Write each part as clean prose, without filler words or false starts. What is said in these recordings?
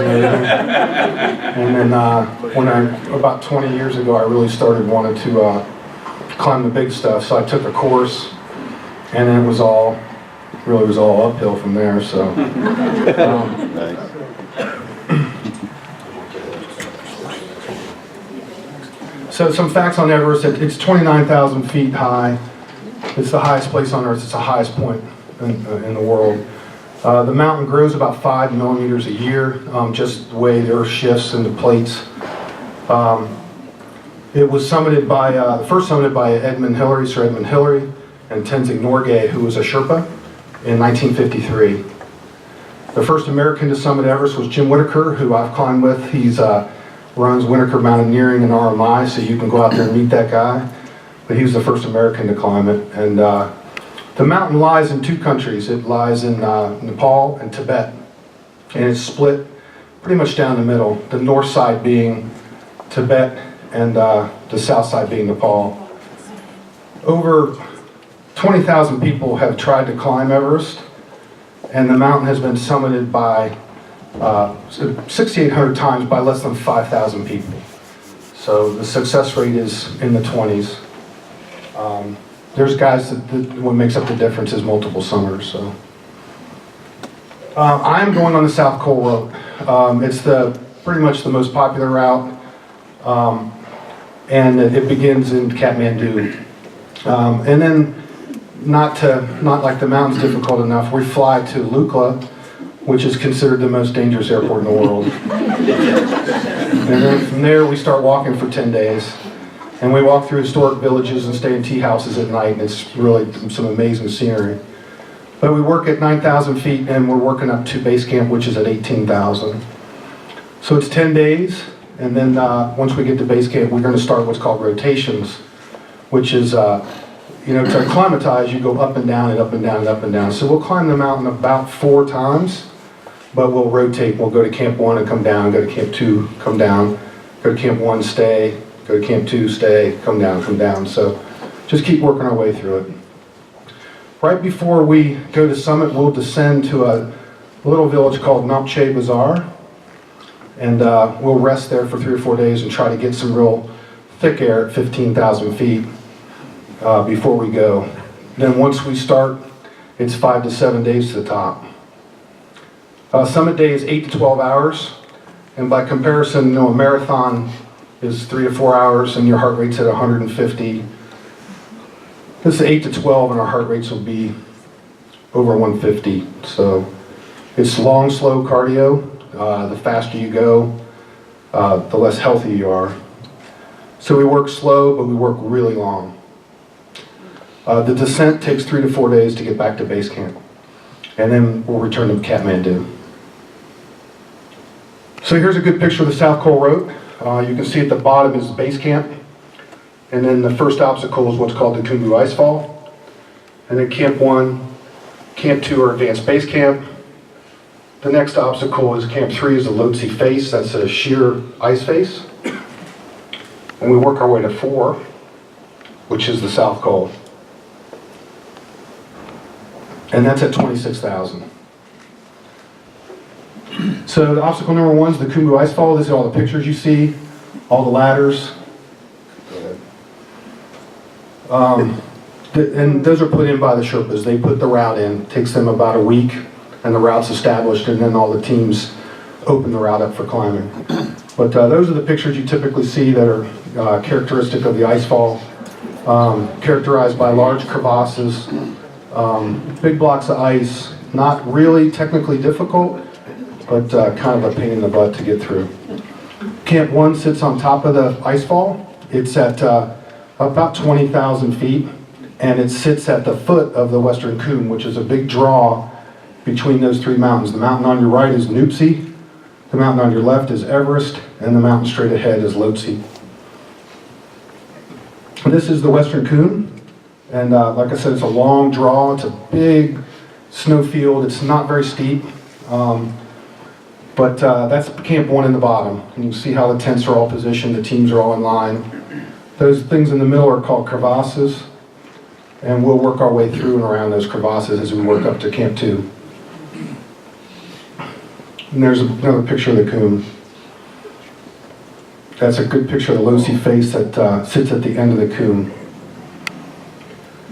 And then about 20 years ago, I really started wanting to climb the big stuff. So I took a course, and then it was all uphill from there. So. So some facts on Everest: it's 29,000 feet high. It's the highest place on Earth. It's the highest point in the world. The mountain grows about 5 millimeters a year, just the way the Earth shifts into plates. It was summited by, first summited by Sir Edmund Hillary, and Tenzing Norgay, who was a Sherpa, in 1953. The first American to summit Everest was Jim Whittaker, who I've climbed with. He's runs Whittaker Mountaineering in RMI, so you can go out there and meet that guy. But he was the first American to climb it. And the mountain lies in 2 countries. It lies in Nepal and Tibet. And it's split pretty much down the middle, the north side being Tibet and the south side being Nepal. Over 20,000 people have tried to climb Everest, and the mountain has been summited by 6,800 times by less than 5,000 people. So the success rate is in the 20s. There's guys that what makes up the difference is multiple summers. So I'm going on the South Col Route. It's pretty much the most popular route, and it begins in Kathmandu. And then, not like the mountain's difficult enough, we fly to Lukla, which is considered the most dangerous airport in the world. And then from there we start walking for 10 days. And we walk through historic villages and stay in tea houses at night, and it's really some amazing scenery. But we work at 9,000 feet, and we're working up to base camp, which is at 18,000. So it's 10 days, and then once we get to base camp, we're going to start what's called rotations, which is, to acclimatize, you go up and down and up and down and up and down. So we'll climb the mountain about 4 times, but we'll rotate. We'll go to Camp 1 and come down, go to Camp 2, come down, go to Camp 1, stay, go to Camp 2, stay, come down, come down. So just keep working our way through it. Right before we go to summit, we'll descend to a little village called Namche Bazaar, and we'll rest there for 3 or 4 days and try to get some real thick air at 15,000 feet before we go. Then once we start, it's 5 to 7 days to the top. Summit day is 8 to 12 hours, and by comparison, a marathon is 3 to 4 hours, and your heart rate's at 150. This is 8 to 12, and our heart rates will be over 150. So it's long, slow cardio. The faster you go, the less healthy you are. So we work slow, but we work really long. The descent takes 3 to 4 days to get back to base camp, and then we'll return to Kathmandu. So here's a good picture of the South Col Route. You can see at the bottom is base camp, and then the first obstacle is what's called the Khumbu Icefall. And then Camp 1, Camp 2 are advanced base camp. The next obstacle is Camp 3 is the Lhotse face, that's a sheer ice face. And we work our way to 4, which is the South Col. And that's at 26,000. So the obstacle number 1 is the Khumbu Icefall. These are all the pictures you see, all the ladders. And those are put in by the Sherpas. They put the route in. It takes them about a week, and the route's established, and then all the teams open the route up for climbing. But those are the pictures you typically see that are characteristic of the icefall, characterized by large crevasses, big blocks of ice, not really technically difficult, but kind of a pain in the butt to get through. Camp 1 sits on top of the icefall. It's at about 20,000 feet, and it sits at the foot of the Western Cwm, which is a big draw between those 3 mountains. The mountain on your right is Nuptse, the mountain on your left is Everest, and the mountain straight ahead is Lhotse. This is the Western Cwm, and like I said, it's a long draw. It's a big snow field. It's not very steep, but that's Camp 1 in the bottom. And you can see how the tents are all positioned, the teams are all in line. Those things in the middle are called crevasses, and we'll work our way through and around those crevasses as we work up to Camp 2. And there's another picture of the coon. That's a good picture of the low-C face that sits at the end of the coon.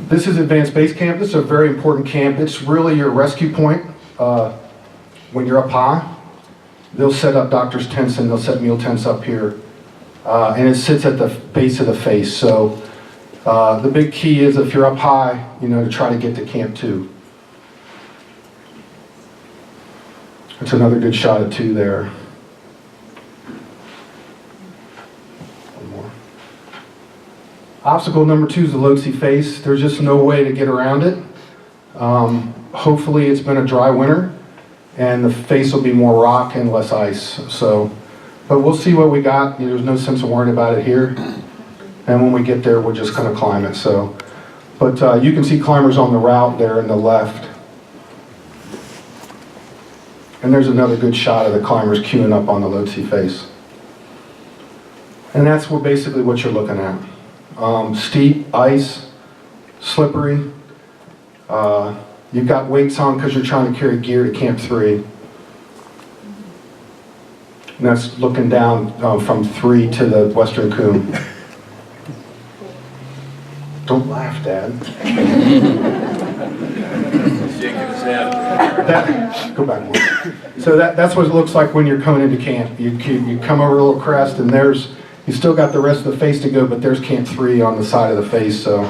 This is Advanced Base Camp. This is a very important camp. It's really your rescue point when you're up high. They'll set up doctor's tents and they'll set meal tents up here. And it sits at the base of the face. So the big key is if you're up high, to try to get to Camp 2. That's another good shot of 2 there. One more. Obstacle number 2 is the low-C face. There's just no way to get around it. Hopefully it's been a dry winter and the face will be more rock and less ice. But we'll see what we got. There's no sense of worrying about it here. And when we get there, we're just going to climb it. But you can see climbers on the route there in the left. And there's another good shot of the climbers queuing up on the low-C face. And that's basically what you're looking at. Steep, ice, slippery. You've got weights on because you're trying to carry gear to Camp 3. And that's looking down from 3 to the Western Coon. Don't laugh, Dad. Go back more. So that's what it looks like when you're coming into camp. You come over a little crest and you still got the rest of the face to go, but there's Camp 3 on the side of the face. So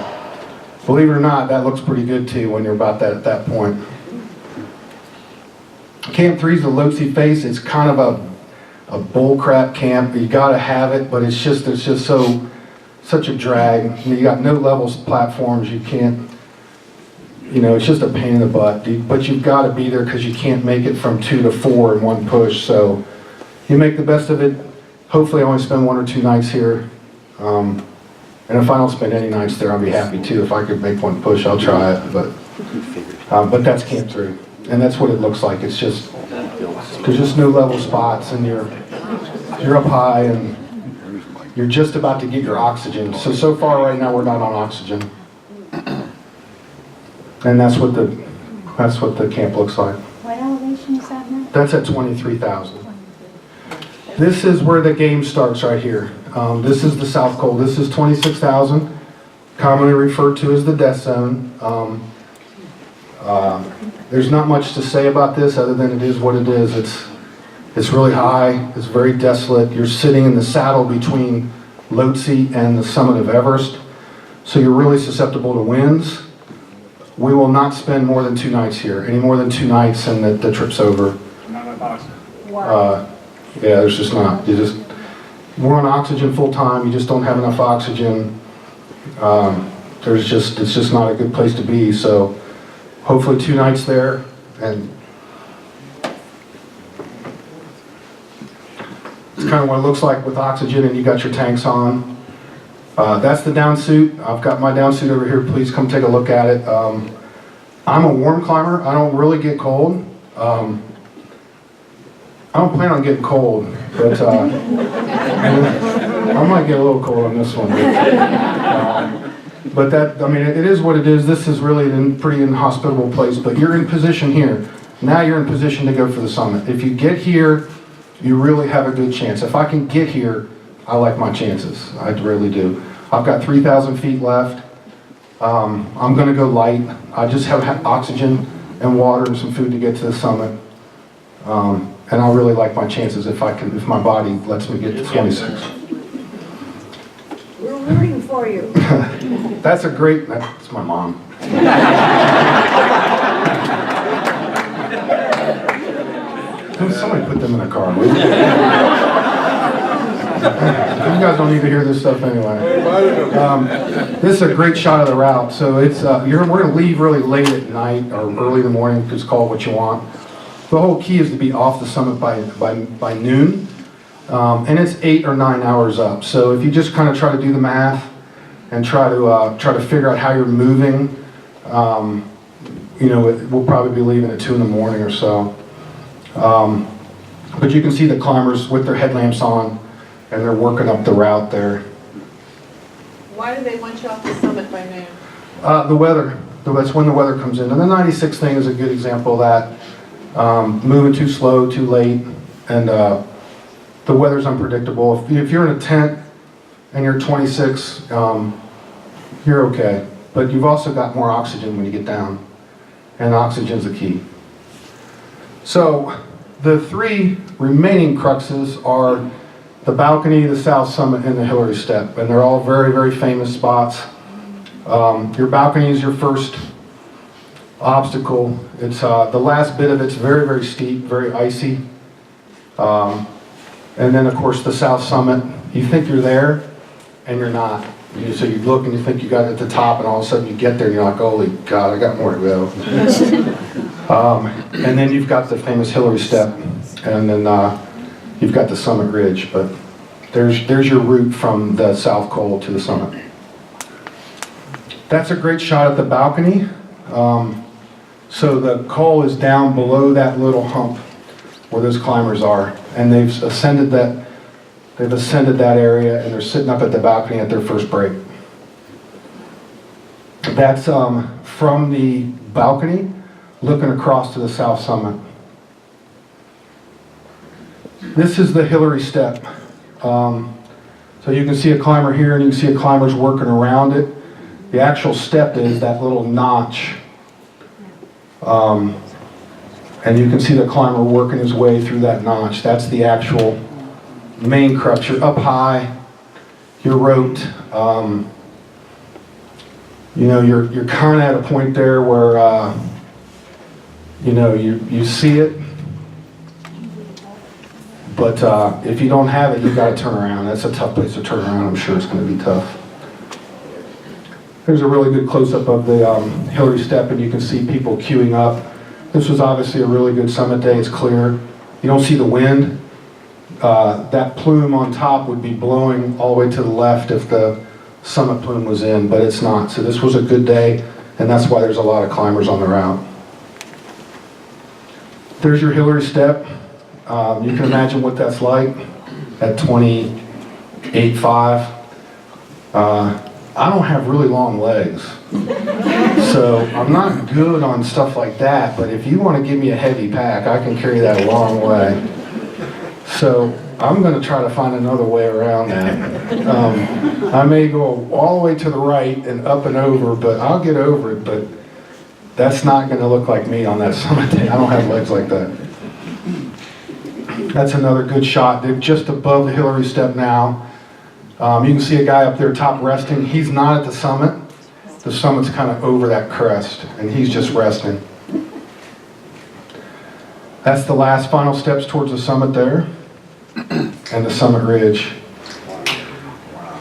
believe it or not, that looks pretty good too when you're about that at that point. Camp 3 is the low-C face. It's kind of a bull crap camp. You got to have it, but it's just such a drag. You got no levels platforms. You can't. It's just a pain in the butt. But you've got to be there because you can't make it from 2 to 4 in one push. So you make the best of it. Hopefully, I only spend 1 or 2 nights here. And if I don't spend any nights there, I'll be happy too. If I could make one push, I'll try it. But that's Camp 3, and that's what it looks like. It's just there's just no level spots, and you're up high, and you're just about to get your oxygen. So far right now, we're not on oxygen. And that's what the camp looks like. What elevation is that now? That's at 23,000. This is where the game starts right here. This is the South Col. This is 26,000, commonly referred to as the death zone. There's not much to say about this other than it is what it is. It's really high. It's very desolate. You're sitting in the saddle between Lhotse and the summit of Everest, so you're really susceptible to winds. We will not spend more than 2 nights here. Any more than 2 nights and the trip's over. Not enough oxygen. Yeah, there's just not. We're on oxygen full time. You just don't have enough oxygen. It's just not a good place to be. So hopefully 2 nights there, and it's kind of what it looks like with oxygen, and you got your tanks on. That's the down suit. I've got my down suit over here. Please come take a look at it. I'm a warm climber. I don't really get cold. I don't plan on getting cold, but I might get a little cold on this one. But it is what it is. This is really a pretty inhospitable place, but you're in position here. Now you're in position to go for the summit. If you get here, you really have a good chance. If I can get here, I like my chances. I really do. I've got 3,000 feet left. I'm going to go light. I just have oxygen and water and some food to get to the summit. And I really like my chances if my body lets me get to 26. We're rooting for you. That's my mom. Somebody put them in a car. You guys don't need to hear this stuff anyway. This is a great shot of the route. So we're going to leave really late at night or early in the morning. Just call it what you want. The whole key is to be off the summit by noon, and it's 8 or 9 hours up. So if you just kind of try to do the math and try to figure out how you're moving, we'll probably be leaving at 2 in the morning or so. But you can see the climbers with their headlamps on, and they're working up the route there. Why do they want you off the summit by noon? The weather. That's when the weather comes in. And the 96 thing is a good example of that. moving too slow, too late, and the weather's unpredictable. If you're in a tent and you're 26, you're okay. But you've also got more oxygen when you get down, and oxygen's the key. So the three remaining cruxes are the balcony, the South Summit, and the Hillary Step, and they're all very, very famous spots. Your balcony is your first obstacle. It's the last bit of it's very, very steep, very icy. And then, of course, the South Summit. You think you're there, and you're not. So you look and you think you got it at the top, and all of a sudden you get there and you're like, holy God, I got more to go. And then you've got the famous Hillary Step, and then you've got the Summit Ridge. But there's your route from the South Col to the summit. That's a great shot at the balcony. So the col is down below that little hump where those climbers are, and they've ascended that area, and they're sitting up at the balcony at their first break. That's from the balcony looking across to the South Summit. This is the Hillary Step. So you can see a climber here, and you can see a climber's working around it. The actual step is that little notch. And you can see the climber working his way through that notch. That's the actual main crux. You're up high, you're roped. You're kind of at a point there where you see it, but if you don't have it, you've got to turn around. That's a tough place to turn around. I'm sure it's going to be tough. There's a really good close-up of the Hillary Step, and you can see people queuing up. This was obviously a really good summit day. It's clear. You don't see the wind. That plume on top would be blowing all the way to the left if the summit plume was in, but it's not. So this was a good day, and that's why there's a lot of climbers on the route. There's your Hillary Step. You can imagine what that's like at 28.5. I don't have really long legs, so I'm not good on stuff like that, but if you want to give me a heavy pack, I can carry that a long way. So I'm going to try to find another way around that. I may go all the way to the right and up and over, but I'll get over it, but that's not going to look like me on that summit day. I don't have legs like that. That's another good shot. They're just above the Hillary Step now. You can see a guy up there top resting. He's not at the summit. The summit's kind of over that crest, and he's just resting. That's the last final steps towards the summit there, and the summit ridge.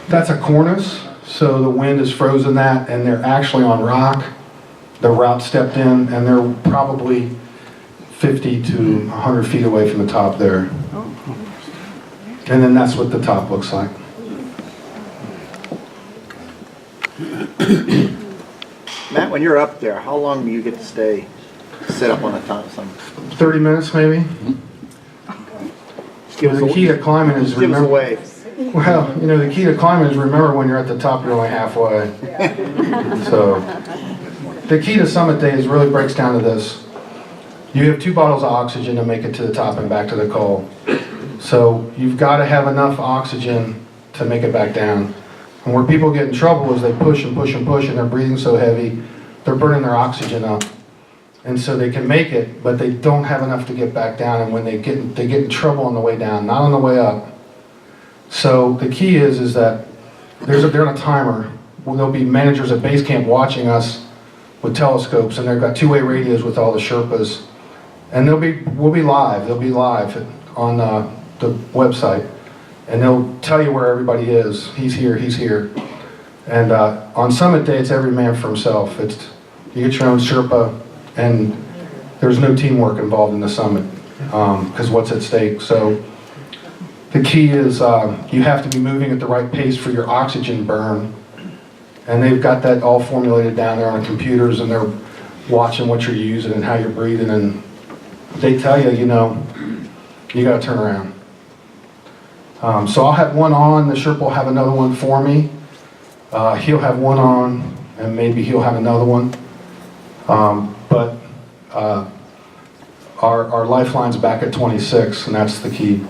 That's a cornice, so the wind has frozen that, and they're actually on rock. The route stepped in, and they're probably 50 to 100 feet away from the top there. And then that's what the top looks like. Matt, when you're up there, how long do you get to sit up on the top of something? 30 minutes maybe. The key to climbing is give us a wave. Well, the key to climbing is remember when you're at the top, you're only halfway. So the key to summit day is really breaks down to this. You have 2 bottles of oxygen to make it to the top and back to the col. So you've got to have enough oxygen to make it back down. And where people get in trouble is they push and push and push, and they're breathing so heavy, they're burning their oxygen up. And so they can make it, but they don't have enough to get back down, and when they get in trouble on the way down, not on the way up. So the key is that they're on a timer. Well, there'll be managers at base camp watching us with telescopes, and they've got 2-way radios with all the Sherpas. And we'll be live. They'll be live on the website, and they'll tell you where everybody is. He's here. He's here. And on summit day, it's every man for himself. You get your own Sherpa, and there's no teamwork involved in the summit because what's at stake. So the key is you have to be moving at the right pace for your oxygen burn, and they've got that all formulated down there on computers, and they're watching what you're using and how you're breathing, and they tell you, you got to turn around. So I'll have one on, the Sherpa will have another one for me. He'll have one on, and maybe he'll have another one. But our lifeline's back at 26, and that's the key.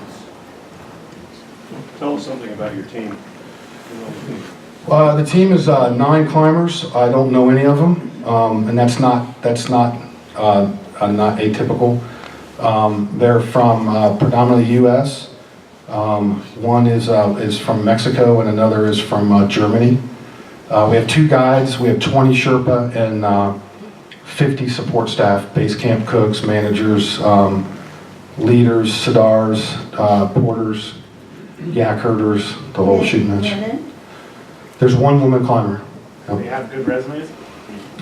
Tell us something about your team. The team is 9 climbers. I don't know any of them, and that's not atypical. They're from predominantly U.S. One is from Mexico, and another is from Germany. We have 2 guides. We have 20 Sherpa and 50 support staff: base camp cooks, managers, leaders, sidars, porters, yak herders, the whole shooting match. There's 1 woman climber. Do they have good resumes?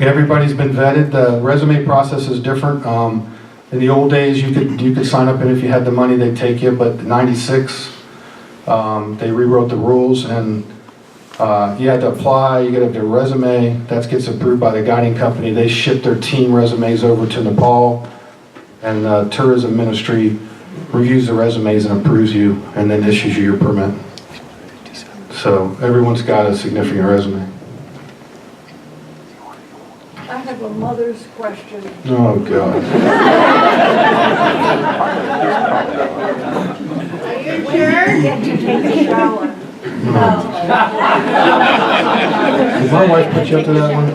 Everybody's been vetted. The resume process is different. In the old days, you could sign up, and if you had the money, they'd take you. But in '96, they rewrote the rules, and you had to apply. You get their resume. That gets approved by the guiding company. They ship their team resumes over to Nepal, and the tourism ministry reviews the resumes and approves you, and then issues you your permit. So everyone's got a significant resume. I have a mother's question. Oh, God. Are you sure? Get to take a shower. Did my wife put you up to that one?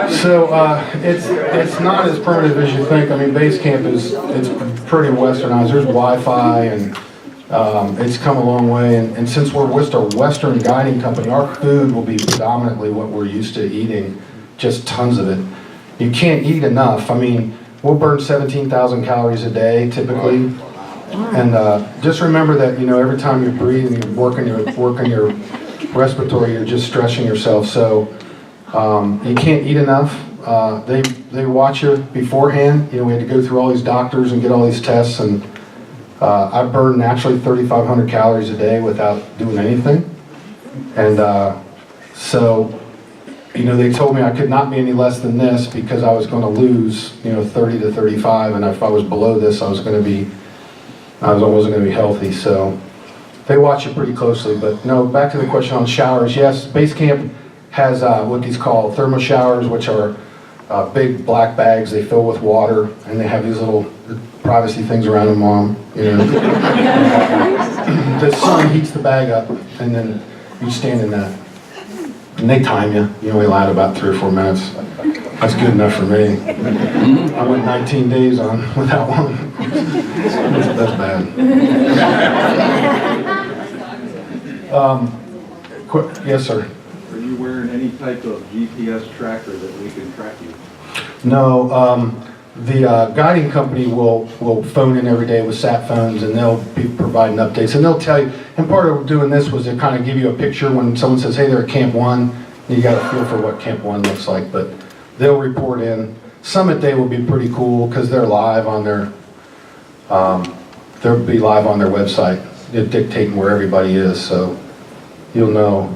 So it's not as primitive as you think. I mean, base camp it's pretty westernized. There's Wi-Fi, and it's come a long way. And since we're with a Western guiding company, our food will be predominantly what we're used to eating, just tons of it. You can't eat enough. I mean, we'll burn 17,000 calories a day typically. And just remember that, every time you're breathing, you're working your respiratory, you're just stretching yourself. So you can't eat enough. They watch you beforehand. We had to go through all these doctors and get all these tests, and I burn naturally 3,500 calories a day without doing anything. And so, they told me I could not be any less than this because I was going to lose, 30 to 35, and if I was below this, I wasn't going to be healthy. So they watch it pretty closely. But no, back to the question on showers. Yes, base camp has what these call thermo showers, which are big black bags. They fill with water, and they have these little privacy things around them, Mom. The sun heats the bag up, and then you stand in that. And they time you. You only allowed about 3 or 4 minutes. That's good enough for me. I went 19 days without one. That's bad. Yes, sir. Are you wearing any type of GPS tracker that we can track you? No. The guiding company will phone in every day with sat phones, and they'll be providing updates, and they'll tell you. And part of doing this was to kind of give you a picture when someone says, "Hey, they're at Camp 1." You got a feel for what Camp 1 looks like, but they'll report in. Summit Day will be pretty cool because they're live on their. They'll be live on their website, dictating where everybody is, so you'll know.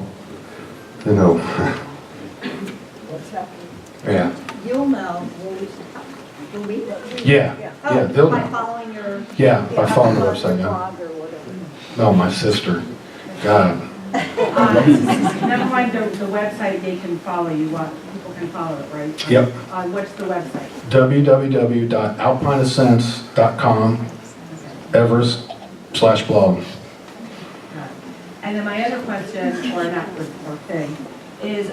What's happening? Yeah. You'll know. Will we? Yeah. Yeah. They'll By know. following your. Yeah, by following the website. Yeah. Blog or whatever. No, my sister. God. Never mind the website, they can follow you, people can follow it, right? Yep. What's the website? www.alpineascents.com Everest/blog. And then my other question, or not, or thing, is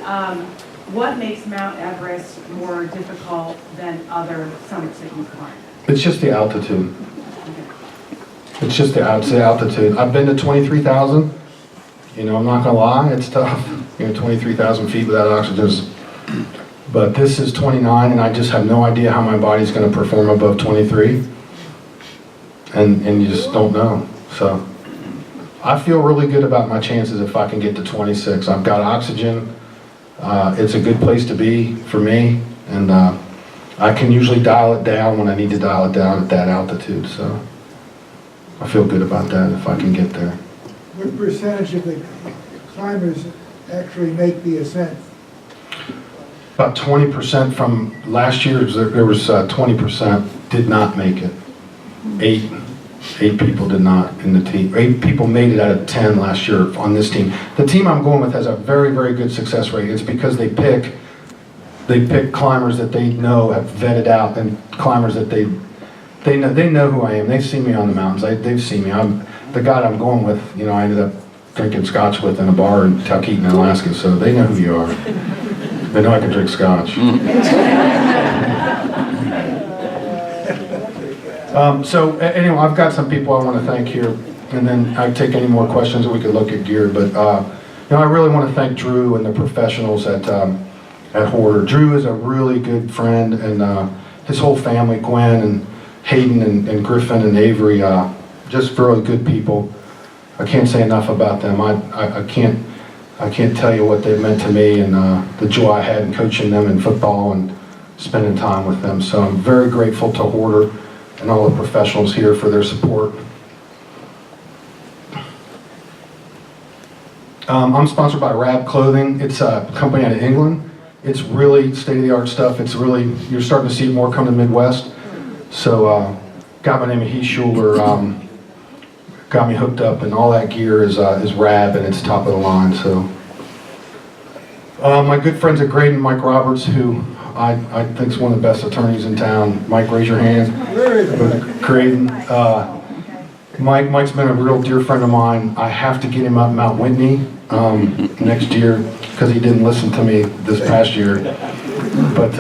what makes Mount Everest more difficult than other summits that you've climbed? It's just the altitude. It's just the altitude. I've been to 23,000. I'm not gonna lie, it's tough. 23,000 feet without oxygen. But this is 29, and I just have no idea how my body's gonna perform above 23. And you just don't know. So I feel really good about my chances if I can get to 26. I've got oxygen. It's a good place to be for me, and I can usually dial it down when I need to dial it down at that altitude. So I feel good about that if I can get there. What percentage of the climbers actually make the ascent? About 20% from last year, there was 20% did not make it. Eight people did not in the team. 8 people made it out of 10 last year on this team. The team I'm going with has a very, very good success rate. It's because they pick they pick climbers that they know have vetted out, and climbers that they know who I am. They've seen me on the mountains. They've seen me. I'm the guy I'm going with. You know, I ended up drinking scotch with in a bar in Talkeetna, Alaska. So they know who you are. They know I can drink scotch. Anyway, I've got some people I want to thank here, and then I take any more questions. We could look at gear, but I really want to thank Drew and the professionals at Hoarder. Drew is a really good friend, and his whole family, Gwen and Hayden and Griffin and Avery, just really good people. I can't say enough about them. I can't tell you what they've meant to me, and the joy I had in coaching them in football and spending time with them. So I'm very grateful to Hoarder and all the professionals here for their support. I'm sponsored by Rab Clothing. It's a company out of England. It's really state-of-the-art stuff. It's really, you're starting to see more come to the Midwest. So a guy by the name of Heath Schuler got me hooked up, and all that gear is Rab, and it's top of the line. So my good friends at Graydon, Mike Roberts, who I think is one of the best attorneys in town. Mike, raise your hand. Graydon. Mike's been a real dear friend of mine. I have to get him up Mount Whitney next year because he didn't listen to me this past year. But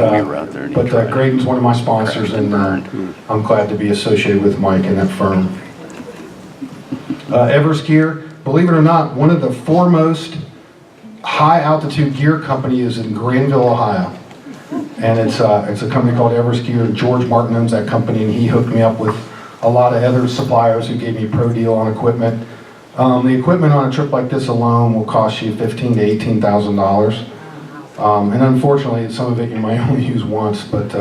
Graydon's one of my sponsors, and I'm glad to be associated with Mike and that firm. Everest Gear, believe it or not, one of the foremost high-altitude gear companies is in Granville, Ohio. And it's a company called Everest Gear. George Martin owns that company, and he hooked me up with a lot of other suppliers who gave me a pro deal on equipment. The equipment on a trip like this alone will cost you $15,000 to $18,000. And unfortunately, some of it you might only use once, but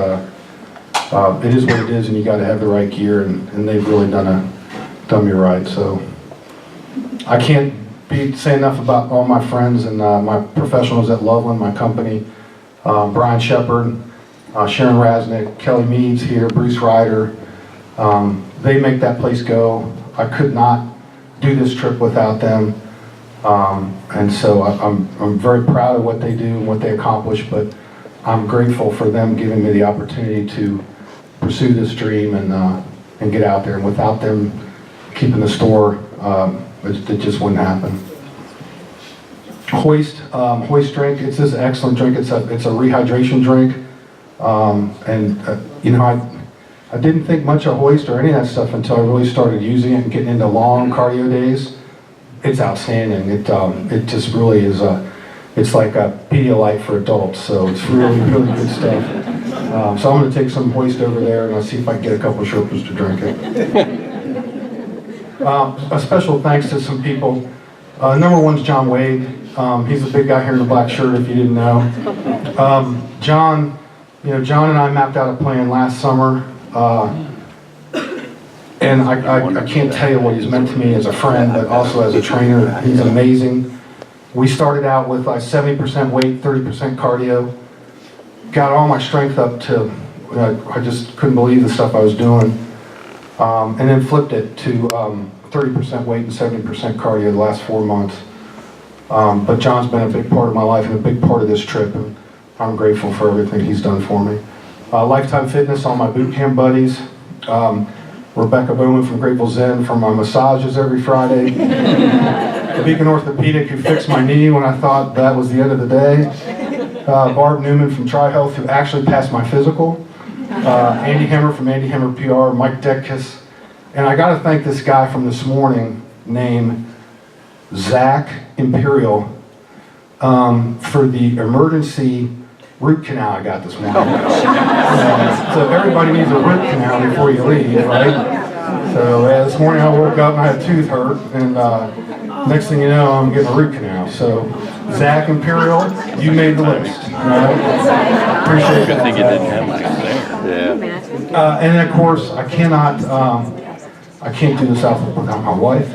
it is what it is, and you got to have the right gear, and they've really done me right. So I can't say enough about all my friends and my professionals at Loveland, my company. Brian Shepard, Sharon Rasnick, Kelly Meads here, Bruce Ryder. They make that place go. I could not do this trip without them. And so I'm very proud of what they do and what they accomplish, but I'm grateful for them giving me the opportunity to pursue this dream and get out there. And without them keeping the store, it just wouldn't happen. Hoist drink. It's this excellent drink. It's a rehydration drink. I didn't think much of Hoist or any of that stuff until I really started using it and getting into long cardio days. It's outstanding. It just really is it's like a Pedialyte for adults. So it's really, really good stuff. So I'm going to take some Hoist over there, and I'll see if I can get a couple of Sherpas to drink it. A special thanks to some people. Number one's John Wade. He's the big guy here in the black shirt, if you didn't know. John and I mapped out a plan last summer, and I can't tell you what he's meant to me as a friend, but also as a trainer. He's amazing. We started out with 70% weight, 30% cardio. Got all my strength up to, I just couldn't believe the stuff I was doing. And then flipped it to 30% weight and 70% cardio the last 4 months. But John's been a big part of my life and a big part of this trip, and I'm grateful for everything he's done for me. Lifetime Fitness, all my boot camp buddies. Rebecca Bowman from Grateful Zen for my massages every Friday. Beacon Orthopedic, who fixed my knee when I thought that was the end of the day. Barb Newman from Tri-Health, who actually passed my physical. Andy Hemmer from Andy Hemmer PR, Mike Detkus. And I got to thank this guy from this morning named Zach Imperial for the emergency root canal I got this morning. So everybody needs a root canal before you leave, right? So this morning I woke up and I had a tooth hurt, and next thing you know, I'm getting a root canal. So Zach Imperial, you made the list. Right? Appreciate Good thing you that. didn't have mine there. Yeah. And then of course, I can't do this without my wife.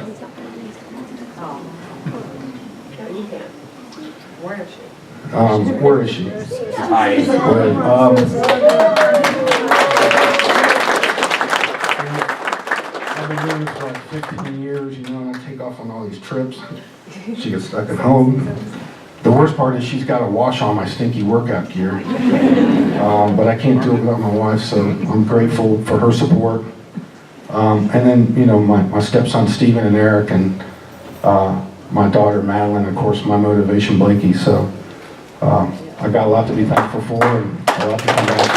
Where is she? Hi. I've been doing this for like 15 years, and I take off on all these trips. She gets stuck at home. The worst part is she's got to wash all my stinky workout gear. But I can't do it without my wife, so I'm grateful for her support. And then, you know, my stepson Stephen and Eric, and my daughter Madeline, of course, my motivation Blakey. So I've got a lot to be thankful for, and a lot to come back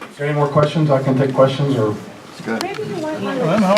to. Is there any more questions? I can take questions, or? Good. Maybe you want